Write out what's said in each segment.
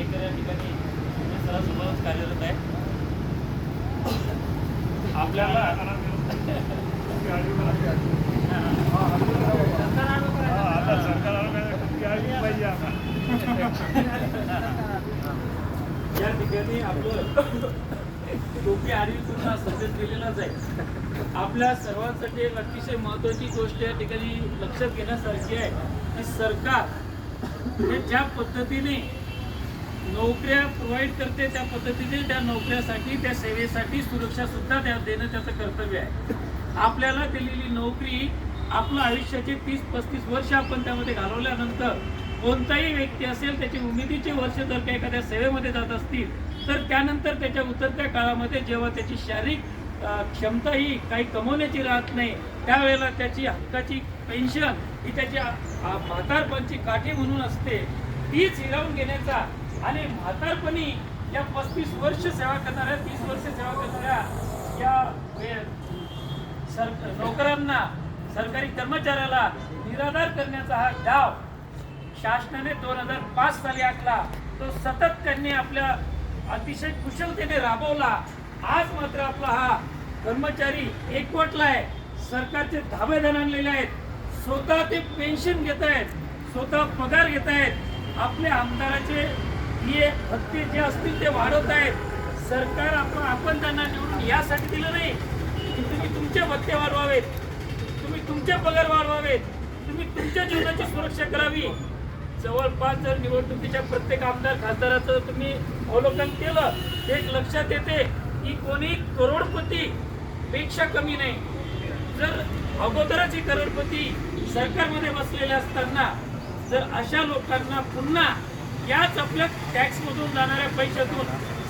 अधिकारी या ठिकाणी सरासोबतच कार्यरत आहे. आपल्याला या ठिकाणी आपलं टोपी आरवीचा संदेश दिलेलाच आहे. आपल्या सर्वांसाठी एक अतिशय महत्त्वाची गोष्ट या ठिकाणी लक्षात घेण्यासारखी आहे की सरकार हे ज्या पद्धतीने नोकऱ्या प्रोव्हाइड करते त्या पद्धतीने त्या नोकऱ्यासाठी त्या सेवेसाठी सुरक्षा सुद्धा देणं त्याचं कर्तव्य आहे. आपल्याला दिलेली नोकरी आपलं आयुष्याचे 30-35 वर्ष आपण त्यामध्ये घालवल्यानंतर कोणताही व्यक्ती असेल त्याची उमेदीचे वर्ष जर का एखाद्या सेवेमध्ये जात असतील तर त्यानंतर त्याच्या उतरत्या काळामध्ये जेव्हा त्याची शारीरिक क्षमता ही काही कमवण्याची राहत नाही त्यावेळेला त्याची हक्काची पेन्शन ही त्याची म्हातारपणची काठी म्हणून असते तीच हिरावून घेण्याचा आणि म्हातारपणी या 35 वर्ष सेवा करणाऱ्या 30 वर्ष सेवा करणाऱ्या या नोकरांना सरकारी कर्मचाऱ्याला निराधार करण्याचा हा डाव शासनाने 2005 साली आखला. तो सतत त्यांनी आपल्या अतिशय कुशलतेने राबवला. आज मात्र आपला हा कर्मचारी एकवटलाय. सरकारचे धाबेदार आणलेले आहेत. स्वतः ते पेन्शन घेत आहेत, स्वतः पगार घेत आहेत. आपल्या आमदाराचे हे भत्ते जे असतील ते वाढवत आहेत. सरकार आपण त्यांना निवडून यासाठी दिलं नाही की तुम्ही तुमचे भत्ते वाढवावेत, तुम्ही तुमचे पगार वाढवावेत, तुम्ही तुमच्या जीवनाची सुरक्षा करावी. जवळपास जर निवडणुकीच्या प्रत्येक आमदार खासदाराचं तुम्ही अवलोकन केलं एक लक्षात येते की कोणी करोडपती पेक्षा कमी नाही. जर अगोदरच ही करोडपती सरकारमध्ये बसलेले असताना जर अशा लोकांना पुन्हा याच आपल्या टॅक्समधून जाणाऱ्या पैशातून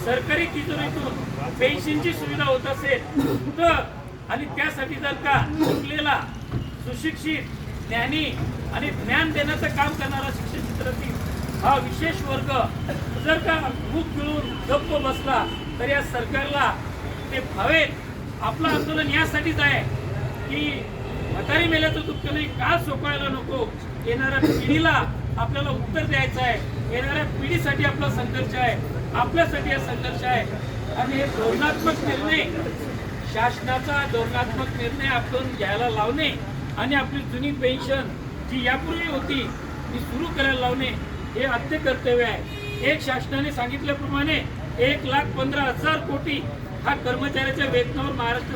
सरकारी तिजोरीतून पेन्शनची सुविधा होत असेल तर आणि त्यासाठी जर का शिकलेला सुशिक्षित ज्ञानी आणि ज्ञान देण्याचं काम करणारा शिक्षण क्षेत्रातील हा विशेष वर्ग जर का मूग मिळून गप्प बसला तर या सरकारला ते भावेत. आपलं आंदोलन यासाठीच आहे की म्हातारी मेल्याचं दुःख नाही का सोपायला नको. येणाऱ्या पिढीला आपल्याला उत्तर द्यायचं आहे. येणाऱ्या पिढीसाठी आपला संघर्ष आहे, आपल्यासाठी हा संघर्ष आहे. आणि हे धोरणात्मक निर्णय शासनाचा धोरणात्मक निर्णय आपण घ्यायला लावणे आणि आपली जुनी पेन्शन जी यापूर्वी होती ती सुरू करायला लावणे हे आद्य कर्तव्य आहे. एक शासनाने सांगितल्याप्रमाणे 1,15,000 कोटी हा कर्मचाऱ्याच्या वेतनावर महाराष्ट्र